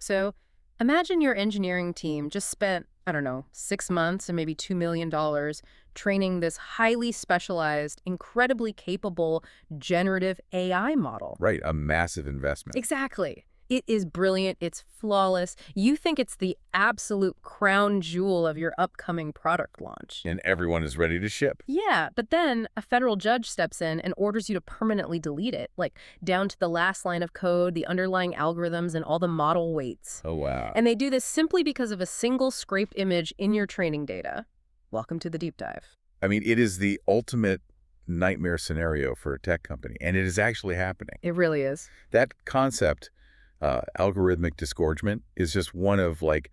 So imagine your engineering team just spent, I don't know, 6 months and maybe $2 million training this highly specialized, incredibly capable generative AI model. Right, a massive investment. Exactly. It is brilliant. It's flawless. You think it's the absolute crown jewel of your upcoming product launch. And everyone is ready to ship. Yeah, but then a federal judge steps in and orders you to permanently delete it, like down to the last line of code, the underlying algorithms, and all the model weights. Oh, wow. And they do this simply because of a single scraped image in your training data. Welcome to the deep dive. I mean, it is the ultimate nightmare scenario for a tech company, and it is actually happening. It really is. That concept, algorithmic disgorgement, is just one of like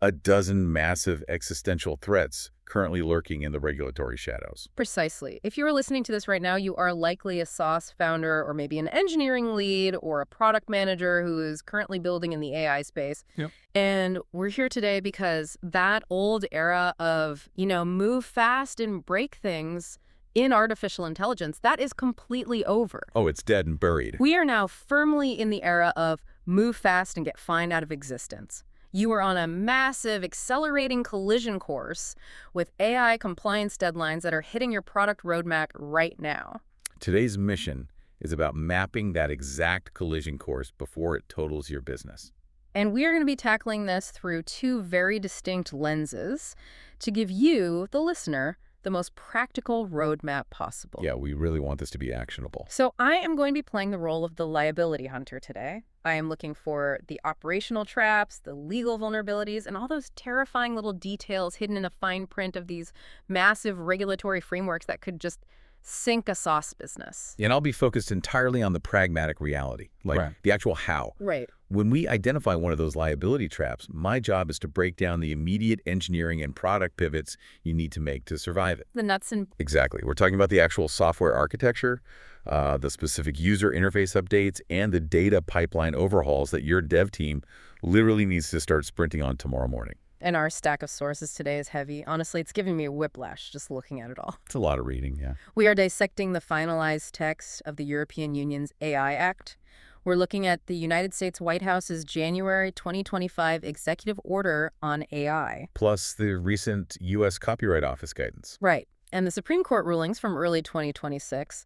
a dozen massive existential threats currently lurking in the regulatory shadows. Precisely. If you are listening to this right now, you are likely a SaaS founder or maybe an engineering lead or a product manager who is currently building in the AI space. Yep. And we're here today because that old era of, move fast and break things in artificial intelligence, that is completely over. Oh, it's dead and buried. We are now firmly in the era of move fast and get fined out of existence. You are on a massive accelerating collision course with AI compliance deadlines that are hitting your product roadmap right now. Today's mission is about mapping that exact collision course before it totals your business. And we are going to be tackling this through two very distinct lenses to give you, the listener, the most practical roadmap possible. Yeah, we really want this to be actionable. So I am going to be playing the role of the liability hunter today. I am looking for the operational traps, the legal vulnerabilities, and all those terrifying little details hidden in the fine print of these massive regulatory frameworks that could just sink a SaaS business. And I'll be focused entirely on the pragmatic reality, like Right. the actual how. Right. When we identify one of those liability traps, my job is to break down the immediate engineering and product pivots you need to make to survive it. The nuts and... Exactly. We're talking about the actual software architecture, the specific user interface updates, and the data pipeline overhauls that your dev team literally needs to start sprinting on tomorrow morning. And our stack of sources today is heavy. Honestly, it's giving me a whiplash just looking at it all. It's a lot of reading, yeah. We are dissecting the finalized text of the European Union's AI Act. We're looking at the United States White House's January 2025 executive order on AI. Plus the recent U.S. Copyright Office guidance. Right. And the Supreme Court rulings from early 2026.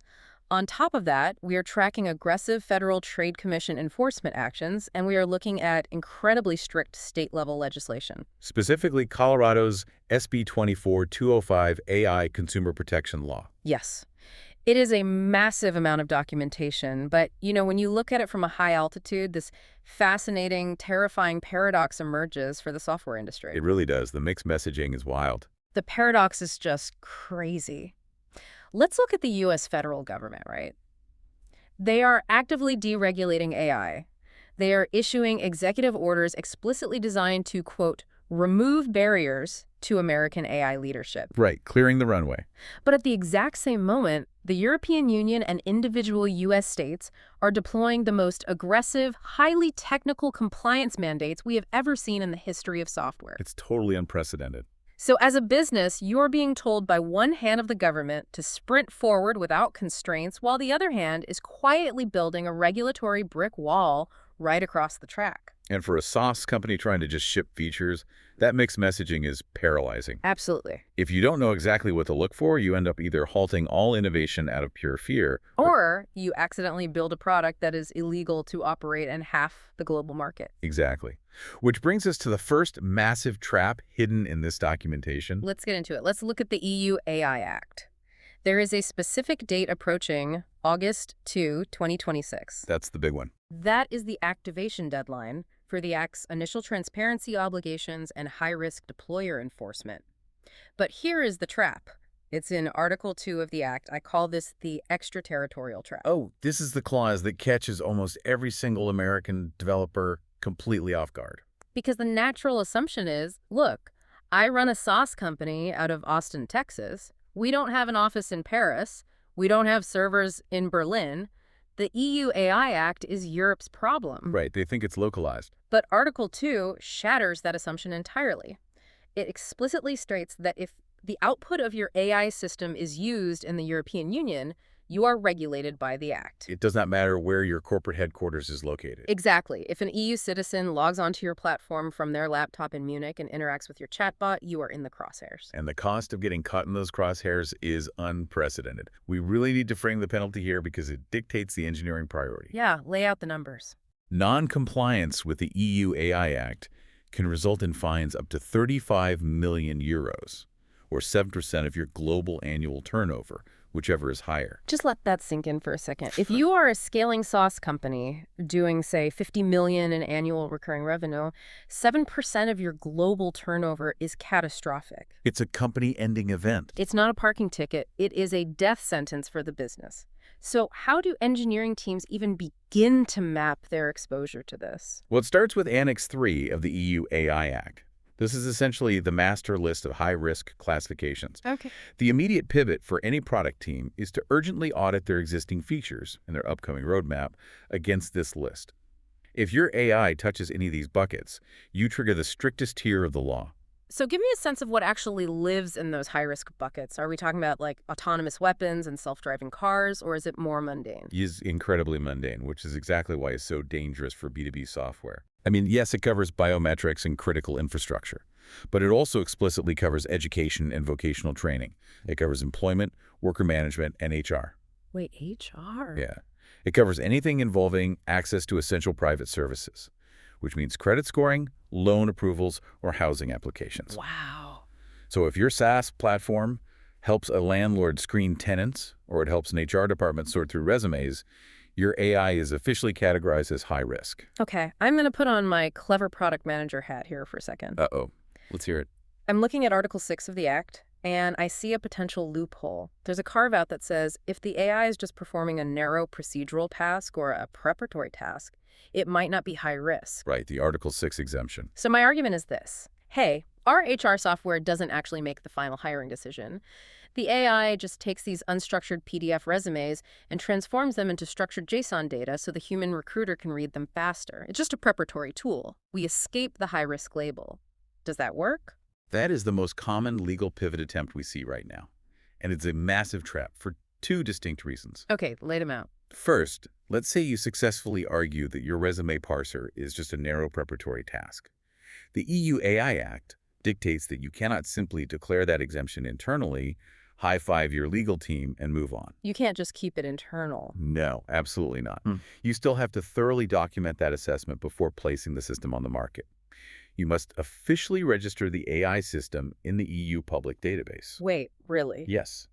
On top of that, we are tracking aggressive Federal Trade Commission enforcement actions, and we are looking at incredibly strict state-level legislation. Specifically, Colorado's SB 24-205 AI Consumer Protection Law. Yes. It is a massive amount of documentation, but, when you look at it from a high altitude, this fascinating, terrifying paradox emerges for the software industry. It really does. The mixed messaging is wild. The paradox is just crazy. Let's look at the U.S. federal government, right? They are actively deregulating AI. They are issuing executive orders explicitly designed to, quote, remove barriers to American AI leadership. Right, clearing the runway. But at the exact same moment, the European Union and individual U.S. states are deploying the most aggressive, highly technical compliance mandates we have ever seen in the history of software. It's totally unprecedented. So as a business, you're being told by one hand of the government to sprint forward without constraints, while the other hand is quietly building a regulatory brick wall right across the track. And for a SaaS company trying to just ship features, that mixed messaging is paralyzing. Absolutely. If you don't know exactly what to look for, you end up either halting all innovation out of pure fear, Or you accidentally build a product that is illegal to operate in half the global market. Exactly. Which brings us to the first massive trap hidden in this documentation. Let's get into it. Let's look at the EU AI Act. There is a specific date approaching August 2, 2026. That's the big one. That is the activation deadline for the Act's initial transparency obligations and high-risk deployer enforcement. But here is the trap. It's in Article 2 of the Act. I call this the extraterritorial trap. Oh, this is the clause that catches almost every single American developer completely off guard. Because the natural assumption is, look, I run a SaaS company out of Austin, Texas. We don't have an office in Paris. We don't have servers in Berlin. The EU AI Act is Europe's problem. Right, they think it's localized. But Article 2 shatters that assumption entirely. It explicitly states that if the output of your AI system is used in the European Union, You are regulated by the Act. It does not matter where your corporate headquarters is located. Exactly. If an EU citizen logs onto your platform from their laptop in Munich and interacts with your chatbot, you are in the crosshairs. And the cost of getting caught in those crosshairs is unprecedented. We really need to frame the penalty here because it dictates the engineering priority. Yeah, lay out the numbers. Non-compliance with the EU AI Act can result in fines up to 35 million euros, or 7% of your global annual turnover, whichever is higher. Just let that sink in for a second. If you are a scaling sauce company doing, say, 50 million in annual recurring revenue, 7% of your global turnover is catastrophic. It's a company-ending event. It's not a parking ticket. It is a death sentence for the business. So how do engineering teams even begin to map their exposure to this? Well, it starts with Annex 3 of the EU AI Act. This is essentially the master list of high-risk classifications. Okay. The immediate pivot for any product team is to urgently audit their existing features and their upcoming roadmap against this list. If your AI touches any of these buckets, you trigger the strictest tier of the law. So give me a sense of what actually lives in those high-risk buckets. Are we talking about like autonomous weapons and self-driving cars, or is it more mundane? It is incredibly mundane, which is exactly why it's so dangerous for B2B software. I mean, yes, it covers biometrics and critical infrastructure, but it also explicitly covers education and vocational training. It covers employment, worker management, and HR. Wait, HR? Yeah. It covers anything involving access to essential private services, which means credit scoring, loan approvals, or housing applications. Wow. So if your SaaS platform helps a landlord screen tenants, or it helps an HR department sort through resumes, your AI is officially categorized as high risk. Okay, I'm going to put on my clever product manager hat here for a second. Uh-oh. Let's hear it. I'm looking at Article 6 of the Act, and I see a potential loophole. There's a carve-out that says if the AI is just performing a narrow procedural task or a preparatory task, it might not be high risk. Right, the Article 6 exemption. So my argument is this. Hey, our HR software doesn't actually make the final hiring decision. The AI just takes these unstructured PDF resumes and transforms them into structured JSON data so the human recruiter can read them faster. It's just a preparatory tool. We escape the high-risk label. Does that work? That is the most common legal pivot attempt we see right now. And it's a massive trap for two distinct reasons. Okay, lay them out. First, let's say you successfully argue that your resume parser is just a narrow preparatory task. The EU AI Act dictates that you cannot simply declare that exemption internally, high-five your legal team, and move on. You can't just keep it internal. No, absolutely not. You still have to thoroughly document that assessment before placing the system on the market. You must officially register the AI system in the EU public database. Wait, really? Yes.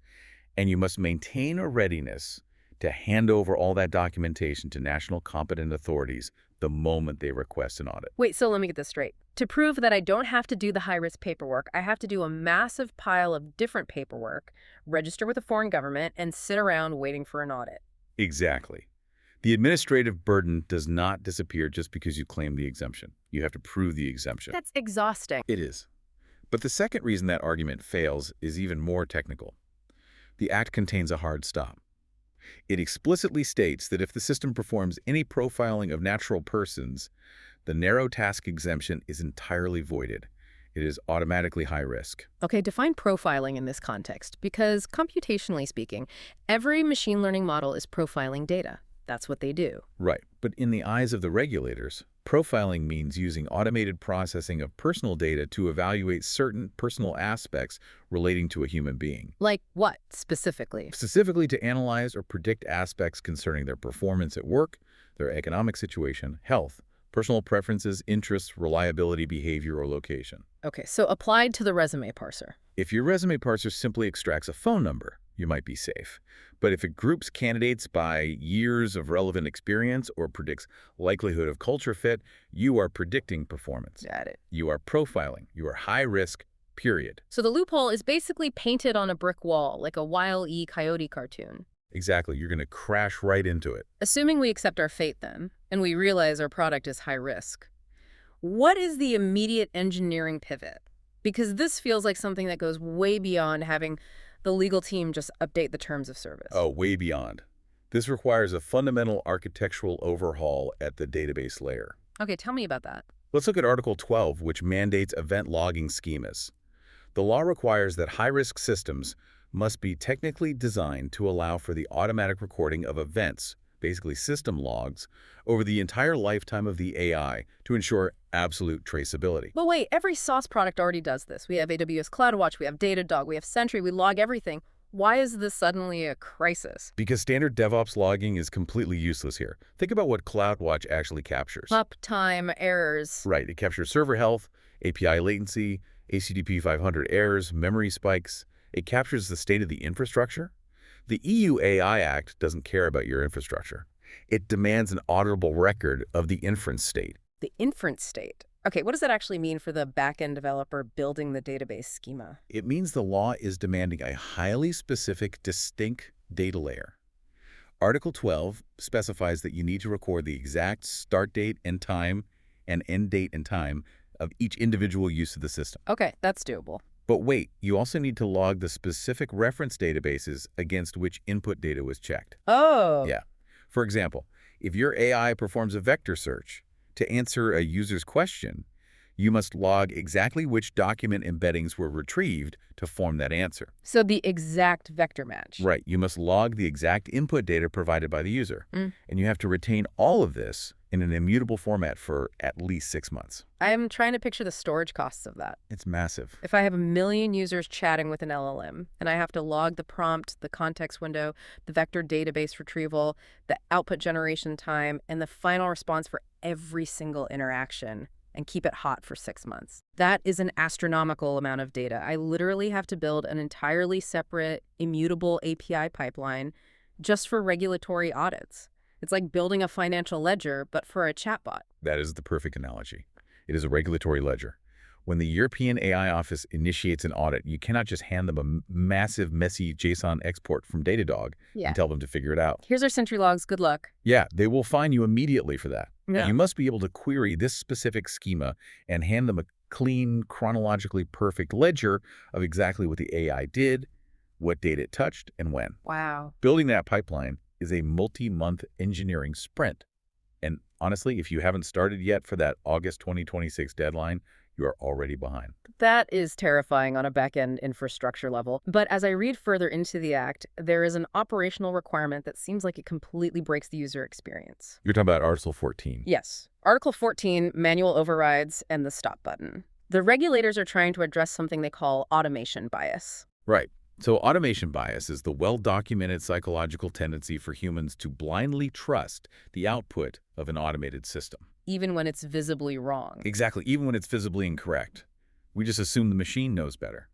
And you must maintain a readiness to hand over all that documentation to national competent authorities the moment they request an audit. Wait, so let me get this straight. To prove that I don't have to do the high-risk paperwork, I have to do a massive pile of different paperwork, register with a foreign government, and sit around waiting for an audit. Exactly. The administrative burden does not disappear just because you claim the exemption. You have to prove the exemption. That's exhausting. It is. But the second reason that argument fails is even more technical. The Act contains a hard stop. It explicitly states that if the system performs any profiling of natural persons, the narrow task exemption is entirely voided. It is automatically high risk. Okay, define profiling in this context, because computationally speaking, every machine learning model is profiling data. That's what they do. Right. But in the eyes of the regulators, profiling means using automated processing of personal data to evaluate certain personal aspects relating to a human being. Like what, specifically? Specifically to analyze or predict aspects concerning their performance at work, their economic situation, health, personal preferences, interests, reliability, behavior, or location. Okay, so applied to the resume parser. If your resume parser simply extracts a phone number, you might be safe. But if it groups candidates by years of relevant experience or predicts likelihood of culture fit, you are predicting performance. Got it. You are profiling. You are high risk, period. So the loophole is basically painted on a brick wall, like a Wile E. Coyote cartoon. Exactly. You're going to crash right into it. Assuming we accept our fate then, and we realize our product is high risk, what is the immediate engineering pivot? Because this feels like something that goes way beyond having the legal team just update the terms of service. Oh, way beyond. This requires a fundamental architectural overhaul at the database layer. Okay, tell me about that. Let's look at Article 12, which mandates event logging schemas. The law requires that high-risk systems must be technically designed to allow for the automatic recording of events, basically system logs, over the entire lifetime of the AI to ensure absolute traceability. But wait, every SaaS product already does this. We have AWS CloudWatch, we have Datadog, we have Sentry, we log everything. Why is this suddenly a crisis? Because standard DevOps logging is completely useless here. Think about what CloudWatch actually captures. Uptime, errors. Right, it captures server health, API latency, HTTP 500 errors, memory spikes. It captures the state of the infrastructure. The EU AI Act doesn't care about your infrastructure. It demands an auditable record of the inference state. The inference state. Okay, what does that actually mean for the back-end developer building the database schema? It means the law is demanding a highly specific, distinct data layer. Article 12 specifies that you need to record the exact start date and time and end date and time of each individual use of the system. Okay, that's doable. But wait, you also need to log the specific reference databases against which input data was checked. Oh. Yeah. For example, if your AI performs a vector search to answer a user's question, you must log exactly which document embeddings were retrieved to form that answer. So the exact vector match. Right. You must log the exact input data provided by the user. Mm. And you have to retain all of this in an immutable format for at least 6 months. I'm trying to picture the storage costs of that. It's massive. If I have a million users chatting with an LLM, and I have to log the prompt, the context window, the vector database retrieval, the output generation time, and the final response for every single interaction, and keep it hot for 6 months. That is an astronomical amount of data. I literally have to build an entirely separate, immutable API pipeline just for regulatory audits. It's like building a financial ledger, but for a chatbot. That is the perfect analogy. It is a regulatory ledger. When the European AI Office initiates an audit, you cannot just hand them a massive, messy JSON export from Datadog and tell them to figure it out. Here's our Sentry logs. Good luck. Yeah, they will fine you immediately for that. Yeah. You must be able to query this specific schema and hand them a clean, chronologically perfect ledger of exactly what the AI did, what data it touched, and when. Wow. Building that pipeline is a multi-month engineering sprint. And honestly, if you haven't started yet for that August 2026 deadline, you are already behind. That is terrifying on a back-end infrastructure level. But as I read further into the Act, there is an operational requirement that seems like it completely breaks the user experience. You're talking about Article 14. Yes. Article 14, manual overrides and the stop button. The regulators are trying to address something they call automation bias. Right. So automation bias is the well-documented psychological tendency for humans to blindly trust the output of an automated system. Even when it's visibly wrong. Exactly, even when it's visibly incorrect. We just assume the machine knows better.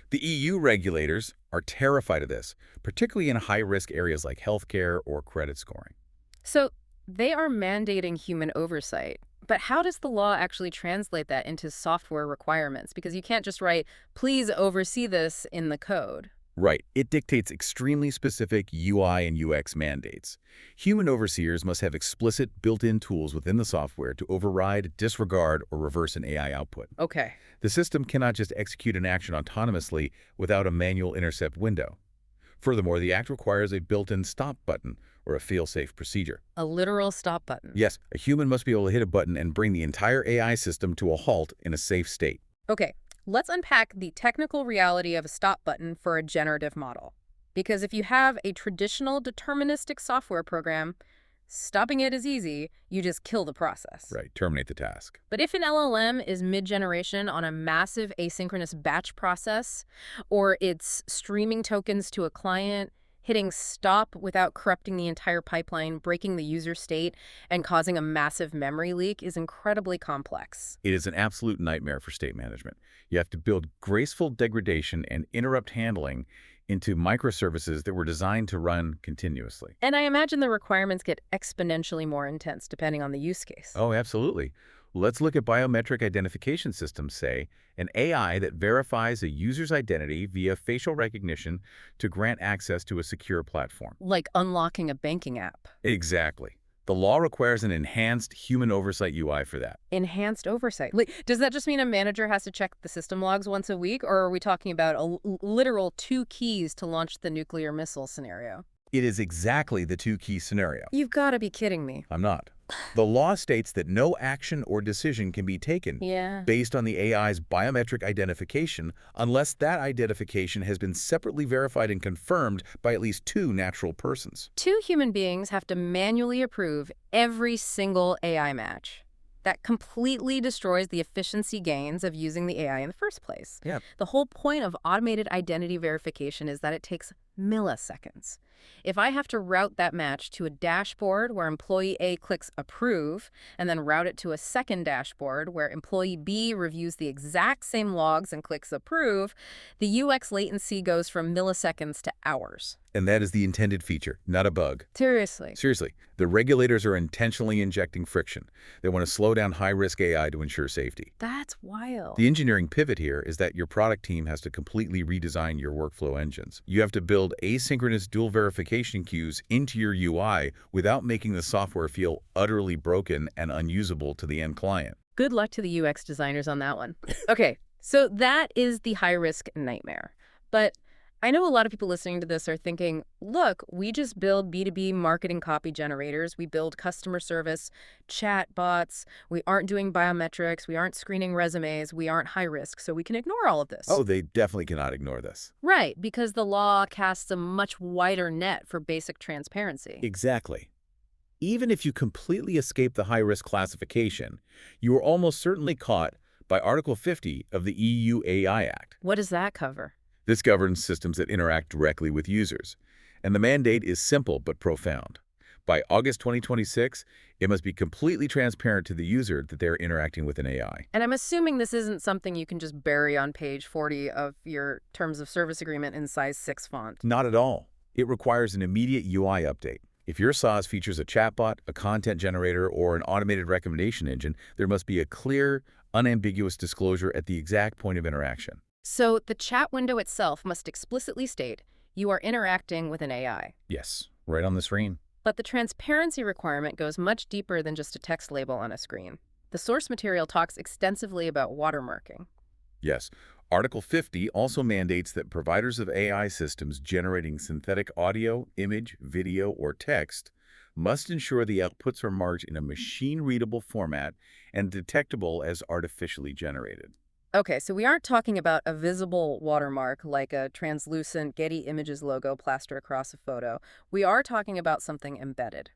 The EU regulators are terrified of this, particularly in high-risk areas like healthcare or credit scoring. So they are mandating human oversight. But how does the law actually translate that into software requirements? Because you can't just write, please oversee this in the code. Right. It dictates extremely specific UI and UX mandates. Human overseers must have explicit built-in tools within the software to override, disregard, or reverse an AI output. Okay. The system cannot just execute an action autonomously without a manual intercept window. Furthermore, the Act requires a built-in stop button or a fail-safe procedure. A literal stop button. Yes, a human must be able to hit a button and bring the entire AI system to a halt in a safe state. Okay, let's unpack the technical reality of a stop button for a generative model. Because if you have a traditional deterministic software program, stopping it is easy, you just kill the process. Right, terminate the task. But if an LLM is mid-generation on a massive asynchronous batch process, or it's streaming tokens to a client, hitting stop without corrupting the entire pipeline, breaking the user state, and causing a massive memory leak is incredibly complex. It is an absolute nightmare for state management. You have to build graceful degradation and interrupt handling into microservices that were designed to run continuously. And I imagine the requirements get exponentially more intense depending on the use case. Oh, absolutely. Let's look at biometric identification systems, say, an AI that verifies a user's identity via facial recognition to grant access to a secure platform. Like unlocking a banking app. Exactly. The law requires an enhanced human oversight UI for that. Enhanced oversight. Does that just mean a manager has to check the system logs once a week, or are we talking about a literal 2 keys to launch the nuclear missile scenario? It is exactly the two key scenario. You've got to be kidding me. I'm not. The law states that no action or decision can be taken Yeah. based on the AI's biometric identification unless that identification has been separately verified and confirmed by at least two natural persons. Two human beings have to manually approve every single AI match. That completely destroys the efficiency gains of using the AI in the first place. Yeah. The whole point of automated identity verification is that it takes milliseconds. If I have to route that match to a dashboard where employee A clicks approve, and then route it to a second dashboard where employee B reviews the exact same logs and clicks approve, the UX latency goes from milliseconds to hours. And that is the intended feature, not a bug. Seriously. Seriously, the regulators are intentionally injecting friction. They want to slow down high-risk AI to ensure safety. That's wild. The engineering pivot here is that your product team has to completely redesign your workflow engines. You have to build asynchronous dual verification queues into your UI without making the software feel utterly broken and unusable to the end client. Good luck to the UX designers on that one. Okay, so that is the high-risk nightmare. But I know a lot of people listening to this are thinking, look, we just build B2B marketing copy generators. We build customer service, chat bots. We aren't doing biometrics. We aren't screening resumes. We aren't high risk, so we can ignore all of this. Oh, they definitely cannot ignore this. Right, because the law casts a much wider net for basic transparency. Exactly. Even if you completely escape the high-risk classification, you are almost certainly caught by Article 50 of the EU AI Act. What does that cover? This governs systems that interact directly with users. And the mandate is simple but profound. By August 2026, it must be completely transparent to the user that they're interacting with an AI. And I'm assuming this isn't something you can just bury on page 40 of your Terms of Service Agreement in size 6 font. Not at all. It requires an immediate UI update. If your SaaS features a chatbot, a content generator, or an automated recommendation engine, there must be a clear, unambiguous disclosure at the exact point of interaction. So the chat window itself must explicitly state you are interacting with an AI. Yes, right on the screen. But the transparency requirement goes much deeper than just a text label on a screen. The source material talks extensively about watermarking. Yes. Article 50 also mandates that providers of AI systems generating synthetic audio, image, video, or text must ensure the outputs are marked in a machine-readable format and detectable as artificially generated. Okay, so we aren't talking about a visible watermark like a translucent Getty Images logo plastered across a photo. We are talking about something embedded.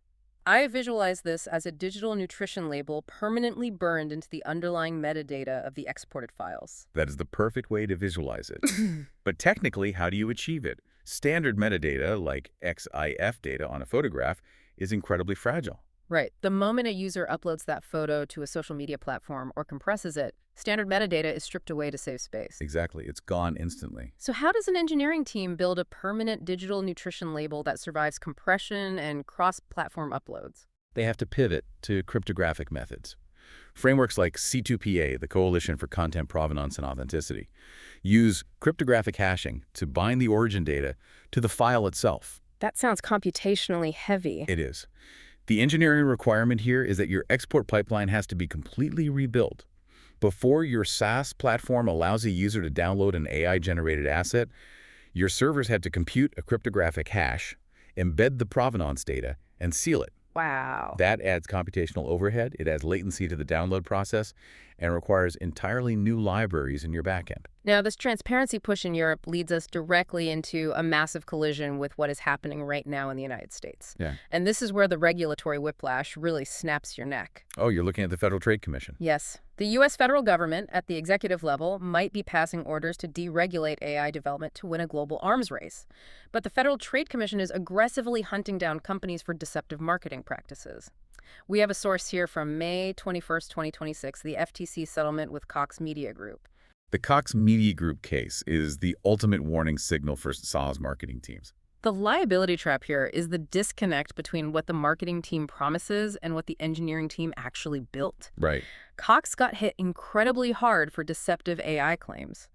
I visualize this as a digital nutrition label permanently burned into the underlying metadata of the exported files. That is the perfect way to visualize it. But technically, how do you achieve it? Standard metadata, like XIF data on a photograph, is incredibly fragile. Right. The moment a user uploads that photo to a social media platform or compresses it, standard metadata is stripped away to save space. Exactly. It's gone instantly. So how does an engineering team build a permanent digital nutrition label that survives compression and cross-platform uploads? They have to pivot to cryptographic methods. Frameworks like C2PA, the Coalition for Content Provenance and Authenticity, use cryptographic hashing to bind the origin data to the file itself. That sounds computationally heavy. It is. The engineering requirement here is that your export pipeline has to be completely rebuilt. Before your SaaS platform allows a user to download an AI-generated asset, your servers had to compute a cryptographic hash, embed the provenance data, and seal it. Wow. That adds computational overhead, it adds latency to the download process, and requires entirely new libraries in your backend. Now, this transparency push in Europe leads us directly into a massive collision with what is happening right now in the United States. Yeah. And this is where the regulatory whiplash really snaps your neck. Oh, you're looking at the Federal Trade Commission. Yes. The U.S. federal government, at the executive level, might be passing orders to deregulate AI development to win a global arms race. But the Federal Trade Commission is aggressively hunting down companies for deceptive marketing practices. We have a source here from May 21st, 2026, the FTC settlement with Cox Media Group. The Cox Media Group case is the ultimate warning signal for SaaS marketing teams. The liability trap here is the disconnect between what the marketing team promises and what the engineering team actually built. Right. Cox got hit incredibly hard for deceptive AI claims.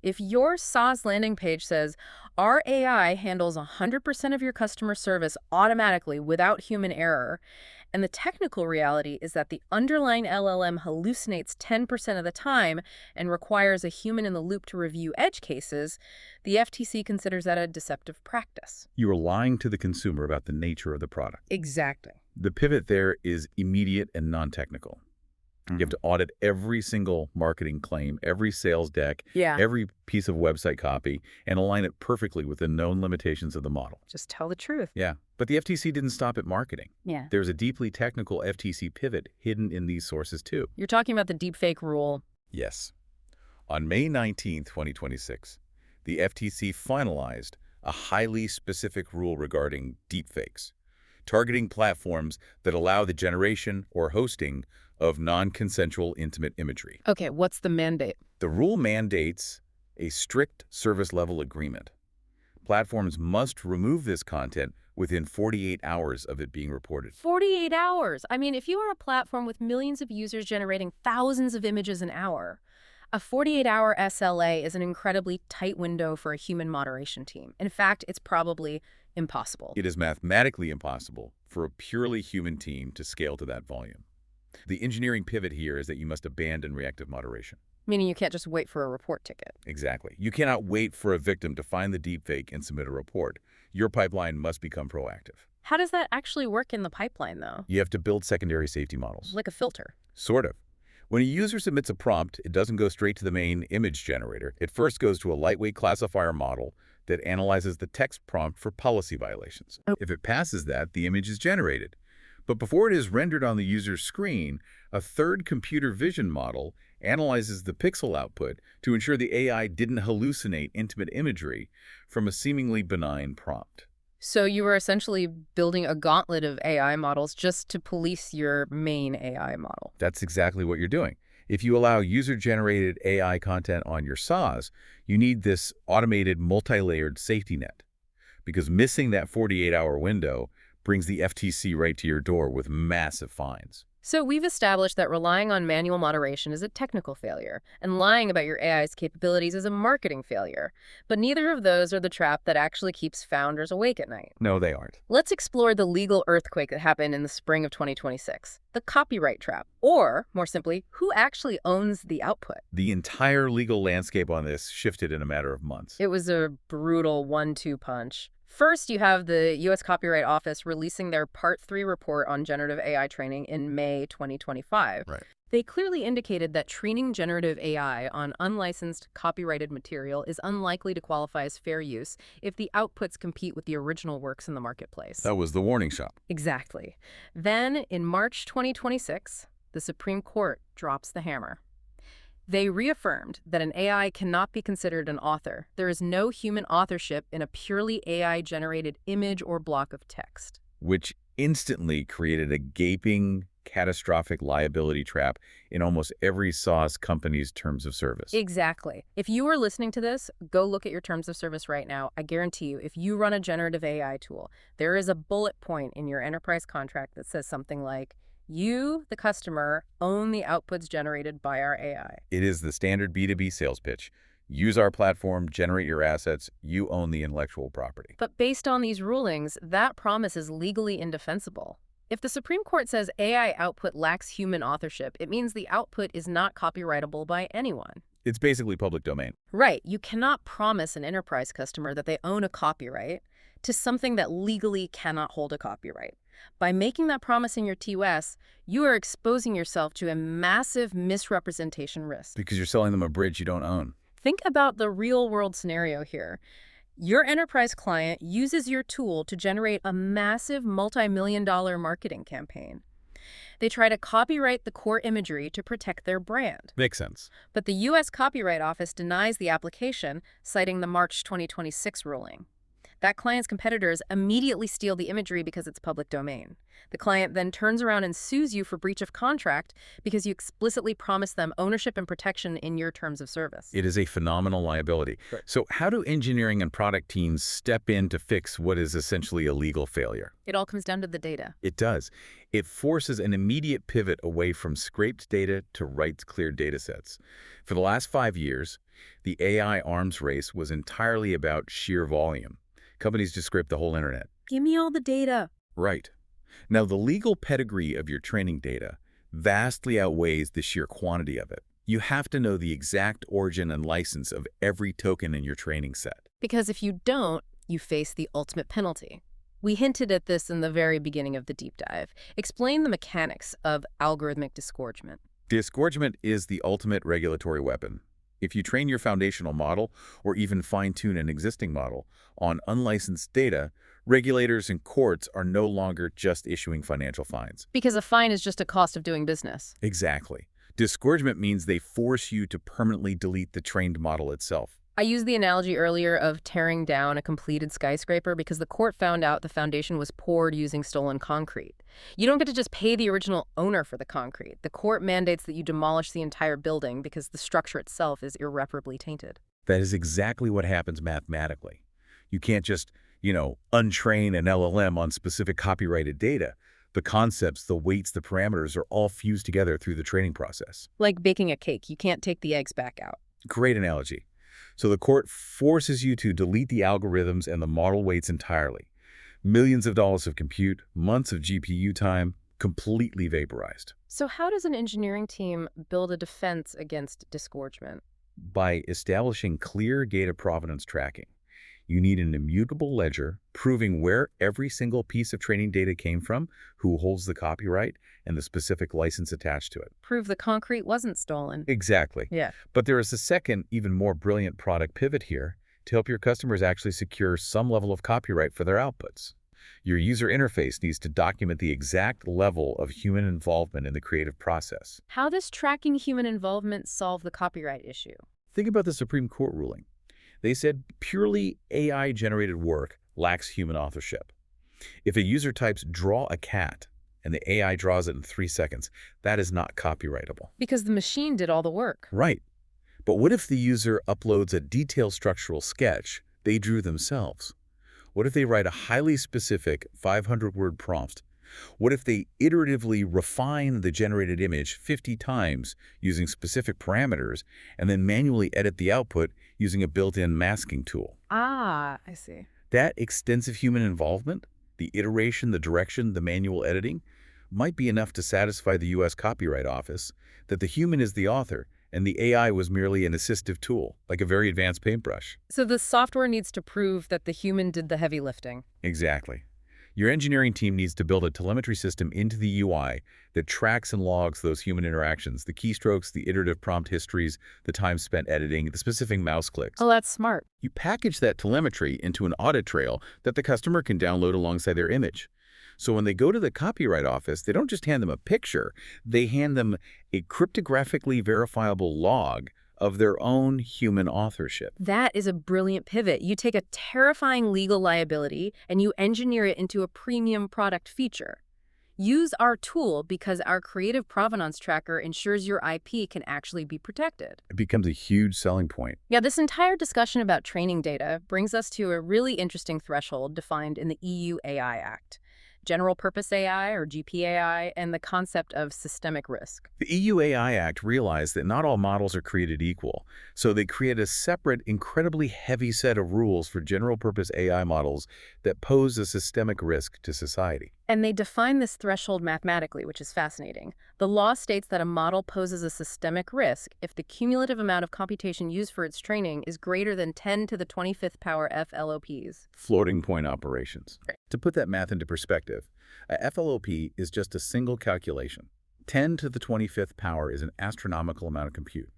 If your SaaS landing page says, our AI handles 100% of your customer service automatically without human error, and the technical reality is that the underlying LLM hallucinates 10% of the time and requires a human in the loop to review edge cases, the FTC considers that a deceptive practice. You are lying to the consumer about the nature of the product. Exactly. The pivot there is immediate and non-technical. You have to audit every single marketing claim, every sales deck, Yeah. every piece of website copy, and align it perfectly with the known limitations of the model. Just tell the truth. Yeah, but the FTC didn't stop at marketing. Yeah. There's a deeply technical FTC pivot hidden in these sources too. You're talking about the deepfake rule. Yes. On May 19, 2026, the FTC finalized a highly specific rule regarding deepfakes, targeting platforms that allow the generation or hosting of non-consensual intimate imagery. Okay, what's the mandate? The rule mandates a strict service-level agreement. Platforms must remove this content within 48 hours of it being reported. 48 hours. I mean, if you are a platform with millions of users generating thousands of images an hour, a 48-hour SLA is an incredibly tight window for a human moderation team. In fact, it's probably impossible. It is mathematically impossible for a purely human team to scale to that volume. The engineering pivot here is that you must abandon reactive moderation. Meaning you can't just wait for a report ticket. Exactly. You cannot wait for a victim to find the deepfake and submit a report. Your pipeline must become proactive. How does that actually work in the pipeline, though? You have to build secondary safety models. Like a filter. Sort of. When a user submits a prompt, it doesn't go straight to the main image generator. It first goes to a lightweight classifier model that analyzes the text prompt for policy violations. Oh. If it passes that, the image is generated. But before it is rendered on the user's screen, a third computer vision model analyzes the pixel output to ensure the AI didn't hallucinate intimate imagery from a seemingly benign prompt. So you were essentially building a gauntlet of AI models just to police your main AI model. That's exactly what you're doing. If you allow user-generated AI content on your SaaS, you need this automated multi-layered safety net. Because missing that 48-hour window brings the FTC right to your door with massive fines. So we've established that relying on manual moderation is a technical failure, and lying about your AI's capabilities is a marketing failure. But neither of those are the trap that actually keeps founders awake at night. No, they aren't. Let's explore the legal earthquake that happened in the spring of 2026, the copyright trap, or, more simply, who actually owns the output. The entire legal landscape on this shifted in a matter of months. It was a brutal 1-2 punch. First, you have the U.S. Copyright Office releasing their Part 3 report on generative AI training in May 2025. Right. They clearly indicated that training generative AI on unlicensed copyrighted material is unlikely to qualify as fair use if the outputs compete with the original works in the marketplace. That was the warning shot. Exactly. Then, in March 2026, the Supreme Court drops the hammer. They reaffirmed that an AI cannot be considered an author. There is no human authorship in a purely AI-generated image or block of text. Which instantly created a gaping, catastrophic liability trap in almost every SaaS company's terms of service. Exactly. If you are listening to this, go look at your terms of service right now. I guarantee you, if you run a generative AI tool, there is a bullet point in your enterprise contract that says something like, you, the customer, own the outputs generated by our AI. It is the standard B2B sales pitch. Use our platform, generate your assets, you own the intellectual property. But based on these rulings, that promise is legally indefensible. If the Supreme Court says AI output lacks human authorship, it means the output is not copyrightable by anyone. It's basically public domain. Right. You cannot promise an enterprise customer that they own a copyright to something that legally cannot hold a copyright. By making that promise in your TOS, you are exposing yourself to a massive misrepresentation risk. Because you're selling them a bridge you don't own. Think about the real-world scenario here. Your enterprise client uses your tool to generate a massive multi-million-dollar marketing campaign. They try to copyright the core imagery to protect their brand. Makes sense. But the U.S. Copyright Office denies the application, citing the March 2026 ruling. That client's competitors immediately steal the imagery because it's public domain. The client then turns around and sues you for breach of contract because you explicitly promised them ownership and protection in your terms of service. It is a phenomenal liability. Right. So how do engineering and product teams step in to fix what is essentially a legal failure? It all comes down to the data. It does. It forces an immediate pivot away from scraped data to rights-cleared datasets. For the last 5 years, the AI arms race was entirely about sheer volume. Companies just scrape the whole internet. Give me all the data. Right. Now, the legal pedigree of your training data vastly outweighs the sheer quantity of it. You have to know the exact origin and license of every token in your training set. Because if you don't, you face the ultimate penalty. We hinted at this in the very beginning of the deep dive. Explain the mechanics of algorithmic disgorgement. Disgorgement is the ultimate regulatory weapon. If you train your foundational model, or even fine-tune an existing model, on unlicensed data, regulators and courts are no longer just issuing financial fines. Because a fine is just a cost of doing business. Exactly. Disgorgement means they force you to permanently delete the trained model itself. I used the analogy earlier of tearing down a completed skyscraper because the court found out the foundation was poured using stolen concrete. You don't get to just pay the original owner for the concrete. The court mandates that you demolish the entire building because the structure itself is irreparably tainted. That is exactly what happens mathematically. You can't just, untrain an LLM on specific copyrighted data. The concepts, the weights, the parameters are all fused together through the training process. Like baking a cake, you can't take the eggs back out. Great analogy. So the court forces you to delete the algorithms and the model weights entirely. Millions of dollars of compute, months of GPU time, completely vaporized. So how does an engineering team build a defense against disgorgement? By establishing clear data provenance tracking. You need an immutable ledger proving where every single piece of training data came from, who holds the copyright, and the specific license attached to it. Prove the concrete wasn't stolen. Exactly. Yeah. But there is a second, even more brilliant product pivot here to help your customers actually secure some level of copyright for their outputs. Your user interface needs to document the exact level of human involvement in the creative process. How does tracking human involvement solve the copyright issue? Think about the Supreme Court ruling. They said purely AI-generated work lacks human authorship. If a user types "draw a cat" and the AI draws it in 3 seconds, that is not copyrightable. Because the machine did all the work. Right. But what if the user uploads a detailed structural sketch they drew themselves? What if they write a highly specific 500-word prompt? What if they iteratively refine the generated image 50 times using specific parameters and then manually edit the output using a built-in masking tool? Ah, I see. That extensive human involvement, the iteration, the direction, the manual editing, might be enough to satisfy the U.S. Copyright Office that the human is the author and the AI was merely an assistive tool, like a very advanced paintbrush. So the software needs to prove that the human did the heavy lifting. Exactly. Your engineering team needs to build a telemetry system into the UI that tracks and logs those human interactions, the keystrokes, the iterative prompt histories, the time spent editing, the specific mouse clicks. Oh, that's smart. You package that telemetry into an audit trail that the customer can download alongside their image. So when they go to the Copyright Office, they don't just hand them a picture, they hand them a cryptographically verifiable log of their own human authorship. That is a brilliant pivot. You take a terrifying legal liability and you engineer it into a premium product feature. Use our tool because our creative provenance tracker ensures your IP can actually be protected. It becomes a huge selling point. Yeah, this entire discussion about training data brings us to a really interesting threshold defined in the EU AI Act. General Purpose AI, or GPAI, and the concept of systemic risk. The EU AI Act realized that not all models are created equal, so they created a separate, incredibly heavy set of rules for general-purpose AI models that pose a systemic risk to society. And they define this threshold mathematically, which is fascinating. The law states that a model poses a systemic risk if the cumulative amount of computation used for its training is greater than 10 to the 25th power FLOPs. Floating point operations. Right. To put that math into perspective, a FLOP is just a single calculation. 10 to the 25th power is an astronomical amount of compute.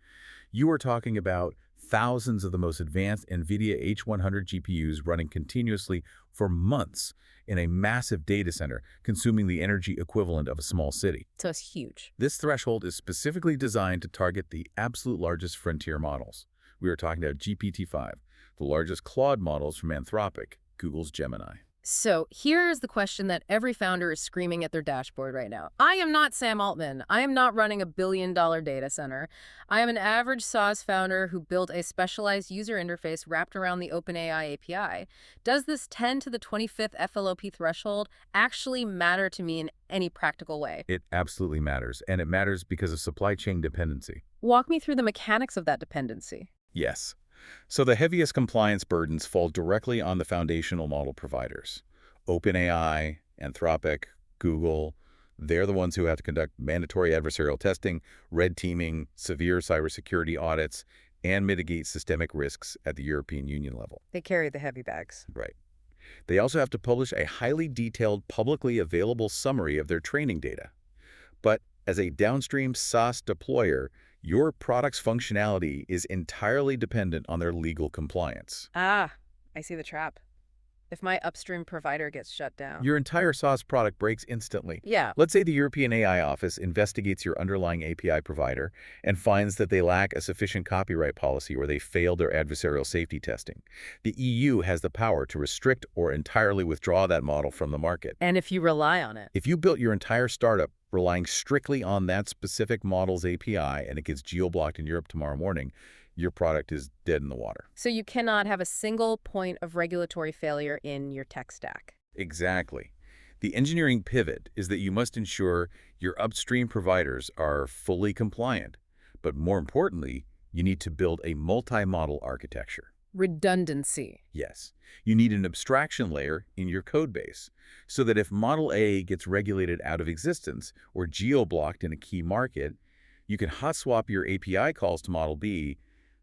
You are talking about thousands of the most advanced NVIDIA H100 GPUs running continuously for months in a massive data center, consuming the energy equivalent of a small city. So it's huge. This threshold is specifically designed to target the absolute largest frontier models. We are talking about GPT-5, the largest Claude models from Anthropic, Google's Gemini. So here's the question that every founder is screaming at their dashboard right now. I am not Sam Altman. I am not running a billion-dollar data center. I am an average SaaS founder who built a specialized user interface wrapped around the OpenAI API. Does this 10 to the 25th FLOP threshold actually matter to me in any practical way? It absolutely matters, and it matters because of supply chain dependency. Walk me through the mechanics of that dependency. Yes. So the heaviest compliance burdens fall directly on the foundational model providers. OpenAI, Anthropic, Google, they're the ones who have to conduct mandatory adversarial testing, red teaming, severe cybersecurity audits, and mitigate systemic risks at the European Union level. They carry the heavy bags. Right. They also have to publish a highly detailed, publicly available summary of their training data. But as a downstream SaaS deployer, your product's functionality is entirely dependent on their legal compliance. Ah, I see the trap. If my upstream provider gets shut down. Your entire SaaS product breaks instantly. Yeah. Let's say the European AI office investigates your underlying API provider and finds that they lack a sufficient copyright policy or they failed their adversarial safety testing. The EU has the power to restrict or entirely withdraw that model from the market. And if you rely on it. If you built your entire startup relying strictly on that specific model's API and it gets geo-blocked in Europe tomorrow morning, your product is dead in the water. So you cannot have a single point of regulatory failure in your tech stack. Exactly. The engineering pivot is that you must ensure your upstream providers are fully compliant. But more importantly, you need to build a multi-model architecture. Redundancy. Yes. You need an abstraction layer in your code base so that if Model A gets regulated out of existence or geo-blocked in a key market, you can hot swap your API calls to Model B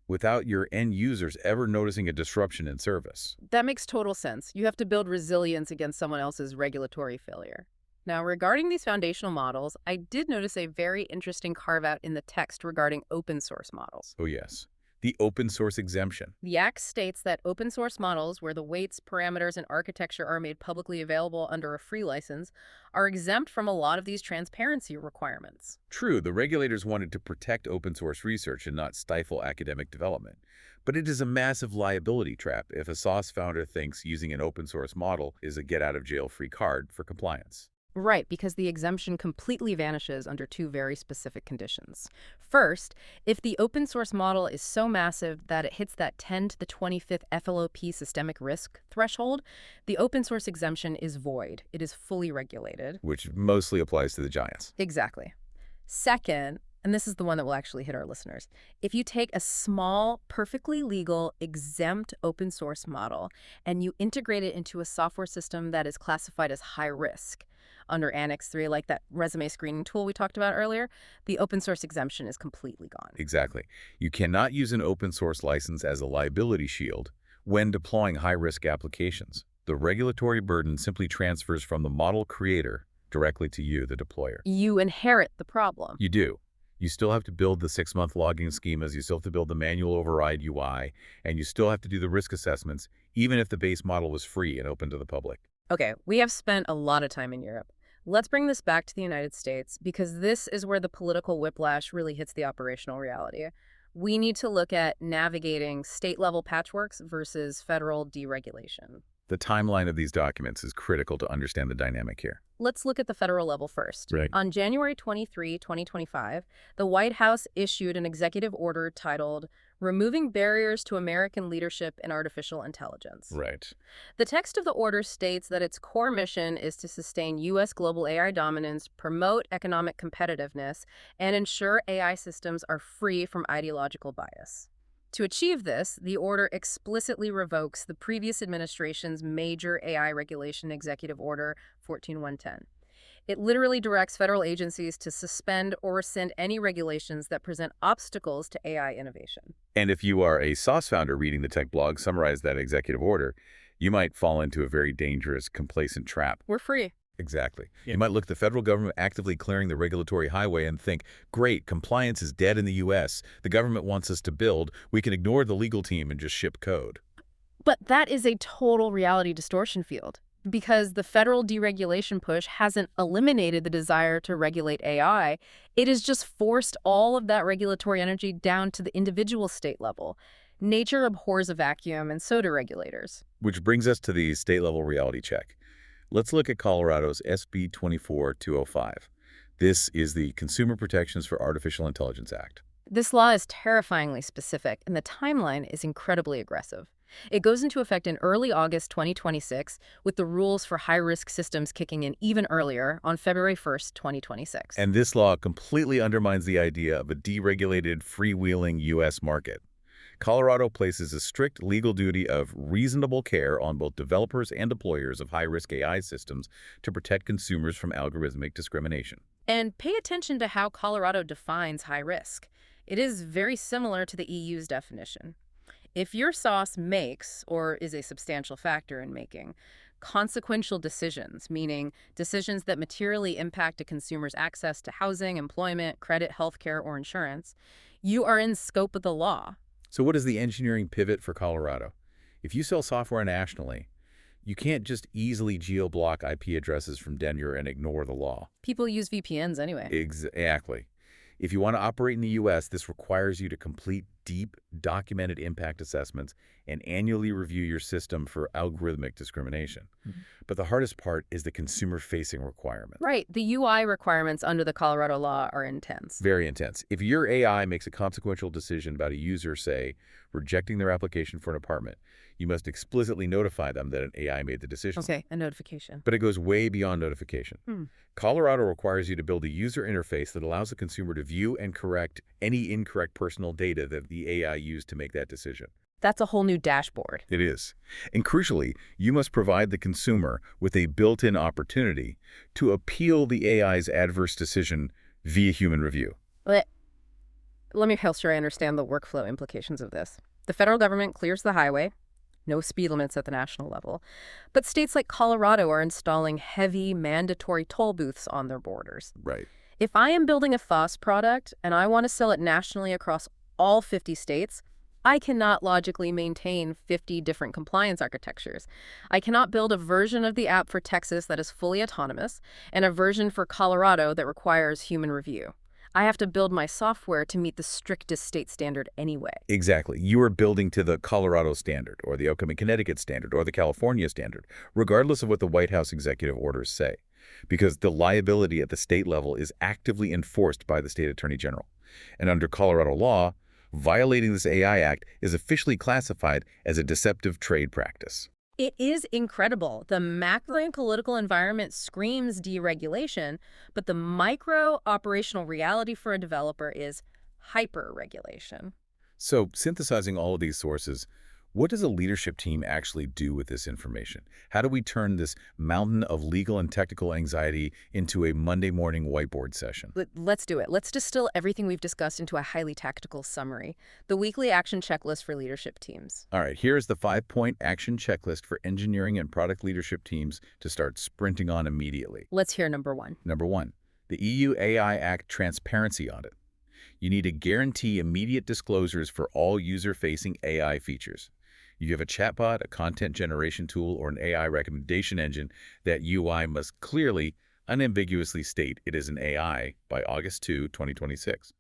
without your end users ever noticing a disruption in service. That makes total sense. You have to build resilience against someone else's regulatory failure. Now, regarding these foundational models, I did notice a very interesting carve-out in the text regarding open source models. Oh yes, the open source exemption. The Act states that open source models, where the weights, parameters, and architecture are made publicly available under a free license, are exempt from a lot of these transparency requirements. True, the regulators wanted to protect open source research and not stifle academic development. But it is a massive liability trap if a SaaS founder thinks using an open source model is a get-out-of-jail-free card for compliance. Right, because the exemption completely vanishes under two very specific conditions. First, if the open source model is so massive that it hits that 10 to the 25th FLOP systemic risk threshold, the open source exemption is void. It is fully regulated. Which mostly applies to the giants. Exactly. Second, and this is the one that will actually hit our listeners, if you take a small, perfectly legal, exempt open source model and you integrate it into a software system that is classified as high risk, under Annex 3, like that resume screening tool we talked about earlier, the open source exemption is completely gone. Exactly. You cannot use an open source license as a liability shield when deploying high-risk applications. The regulatory burden simply transfers from the model creator directly to you, the deployer. You inherit the problem. You do. You still have to build the 6-month logging schemas, you still have to build the manual override UI, and you still have to do the risk assessments, even if the base model was free and open to the public. Okay, we have spent a lot of time in Europe. Let's bring this back to the United States, because this is where the political whiplash really hits the operational reality. We need to look at navigating state-level patchworks versus federal deregulation. The timeline of these documents is critical to understand the dynamic here. Let's look at the federal level first. Right. On January 23, 2025, the White House issued an executive order titled Removing Barriers to American Leadership in Artificial Intelligence. Right. The text of the order states that its core mission is to sustain U.S. global AI dominance, promote economic competitiveness, and ensure AI systems are free from ideological bias. To achieve this, the order explicitly revokes the previous administration's major AI regulation executive order 14110. It literally directs federal agencies to suspend or rescind any regulations that present obstacles to AI innovation. And if you are a SaaS founder reading the tech blog summarize that executive order, you might fall into a very dangerous, complacent trap. We're free. Exactly. Yeah. You might look at the federal government actively clearing the regulatory highway and think, great, compliance is dead in the U.S. The government wants us to build. We can ignore the legal team and just ship code. But that is a total reality distortion field, because the federal deregulation push hasn't eliminated the desire to regulate AI. It has just forced all of that regulatory energy down to the individual state level. Nature abhors a vacuum, and so do regulators. Which brings us to the state-level reality check. Let's look at Colorado's SB 24205. This is the Consumer Protections for Artificial Intelligence Act. This law is terrifyingly specific, and the timeline is incredibly aggressive. It goes into effect in early August 2026, with the rules for high-risk systems kicking in even earlier on February 1st, 2026. And this law completely undermines the idea of a deregulated, freewheeling U.S. market. Colorado places a strict legal duty of reasonable care on both developers and deployers of high-risk AI systems to protect consumers from algorithmic discrimination. And pay attention to how Colorado defines high risk. It is very similar to the EU's definition. If your sauce makes, or is a substantial factor in making, consequential decisions, meaning decisions that materially impact a consumer's access to housing, employment, credit, healthcare, or insurance, you are in scope of the law. So what is the engineering pivot for Colorado? If you sell software nationally, you can't just easily geo-block IP addresses from Denver and ignore the law. People use VPNs anyway. Exactly. If you want to operate in the U.S., this requires you to complete deep, documented impact assessments and annually review your system for algorithmic discrimination. But the hardest part is the consumer-facing requirement. Right. The UI requirements under the Colorado law are intense. Very intense. If your AI makes a consequential decision about a user, say, rejecting their application for an apartment, you must explicitly notify them that an AI made the decision. Okay, a notification. But it goes way beyond notification. Colorado requires you to build a user interface that allows the consumer to view and correct any incorrect personal data that the AI used to make that decision. That's a whole new dashboard. It is. And crucially, you must provide the consumer with a built-in opportunity to appeal the AI's adverse decision via human review. Let me make sure I understand the workflow implications of this. The federal government clears the highway. No speed limits at the national level. But states like Colorado are installing heavy, mandatory toll booths on their borders. Right. If I am building a FOSS product and I want to sell it nationally across all 50 states, I cannot logically maintain 50 different compliance architectures. I cannot build a version of the app for Texas that is fully autonomous and a version for Colorado that requires human review. I have to build my software to meet the strictest state standard anyway. Exactly. You are building to the Colorado standard, or the upcoming Connecticut standard, or the California standard, regardless of what the White House executive orders say, because the liability at the state level is actively enforced by the state attorney general. And under Colorado law, violating this AI Act is officially classified as a deceptive trade practice. It is incredible. The macro and political environment screams deregulation, but the micro operational reality for a developer is hyper-regulation. So, synthesizing all of these sources, what does a leadership team actually do with this information? How do we turn this mountain of legal and technical anxiety into a Monday morning whiteboard session? Let's do it. Let's distill everything we've discussed into a highly tactical summary. The weekly action checklist for leadership teams. All right, here's the 5-point action checklist for engineering and product leadership teams to start sprinting on immediately. Let's hear number 1. Number 1, the EU AI Act transparency audit. You need to guarantee immediate disclosures for all user-facing AI features. You have a chatbot, a content generation tool, or an AI recommendation engine, that UI must clearly, unambiguously state it is an AI by August 2, 2026.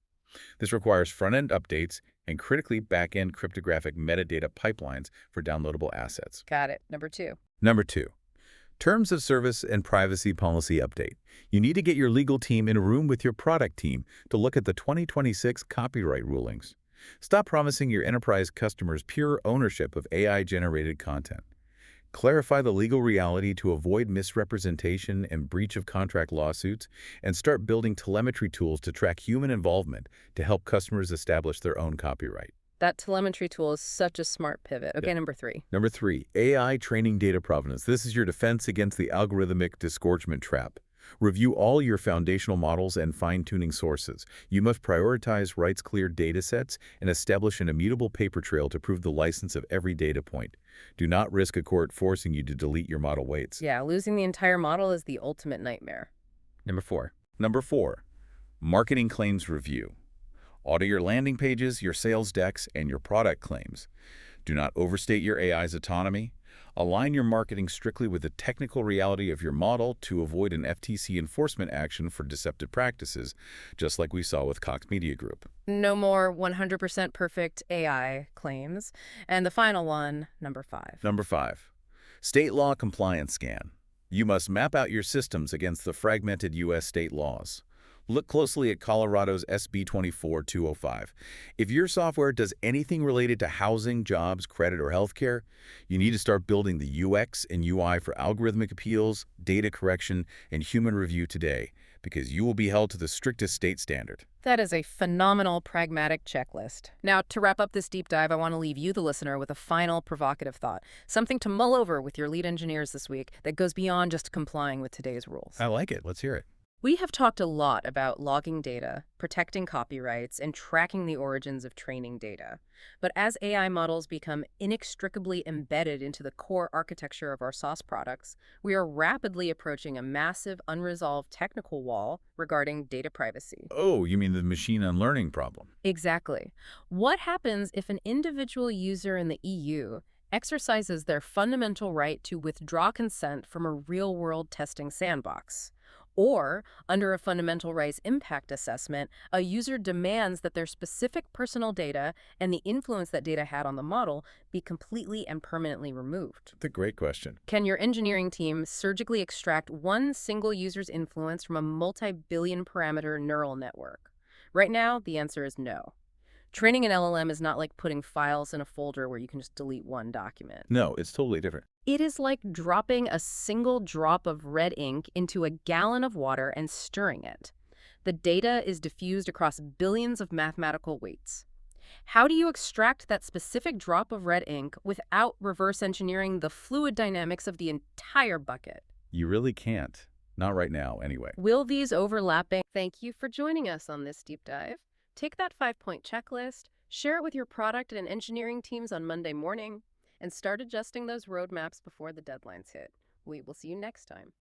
This requires front-end updates and critically back-end cryptographic metadata pipelines for downloadable assets. Got it. Number 2. Number 2, terms of service and privacy policy update. You need to get your legal team in a room with your product team to look at the 2026 copyright rulings. Stop promising your enterprise customers pure ownership of AI-generated content. Clarify the legal reality to avoid misrepresentation and breach of contract lawsuits, and start building telemetry tools to track human involvement to help customers establish their own copyright. That telemetry tool is such a smart pivot. Okay, Number 3. Number 3, AI training data provenance. This is your defense against the algorithmic disgorgement trap. Review all your foundational models and fine-tuning sources. You must prioritize rights-clear data sets and establish an immutable paper trail to prove the license of every data point. Do not risk a court forcing you to delete your model weights. Yeah, losing the entire model is the ultimate nightmare. Number 4, marketing claims review. Audit your landing pages, your sales decks, and your product claims. Do not overstate your AI's autonomy. Align your marketing strictly with the technical reality of your model to avoid an FTC enforcement action for deceptive practices, just like we saw with Cox Media Group. No more 100% perfect AI claims. And the final one, number 5. Number 5. State law compliance scan. You must map out your systems against the fragmented U.S. state laws. Look closely at Colorado's SB 24205. If your software does anything related to housing, jobs, credit, or healthcare, you need to start building the UX and UI for algorithmic appeals, data correction, and human review today, because you will be held to the strictest state standard. That is a phenomenal pragmatic checklist. Now, to wrap up this deep dive, I want to leave you, the listener, with a final provocative thought, something to mull over with your lead engineers this week that goes beyond just complying with today's rules. I like it. Let's hear it. We have talked a lot about logging data, protecting copyrights, and tracking the origins of training data. But as AI models become inextricably embedded into the core architecture of our SaaS products, we are rapidly approaching a massive, unresolved technical wall regarding data privacy. Oh, you mean the machine unlearning problem? Exactly. What happens if an individual user in the EU exercises their fundamental right to withdraw consent from a real-world testing sandbox? Or, under a fundamental rights impact assessment, a user demands that their specific personal data and the influence that data had on the model be completely and permanently removed. That's a great question. Can your engineering team surgically extract one single user's influence from a multi-billion parameter neural network? Right now, the answer is no. Training an LLM is not like putting files in a folder where you can just delete one document. No, it's totally different. It is like dropping a single drop of red ink into a gallon of water and stirring it. The data is diffused across billions of mathematical weights. How do you extract that specific drop of red ink without reverse engineering the fluid dynamics of the entire bucket? You really can't. Not right now, anyway. Will these overlapping... Thank you for joining us on this deep dive. Take that 5-point checklist, share it with your product and engineering teams on Monday morning, and start adjusting those roadmaps before the deadlines hit. We will see you next time.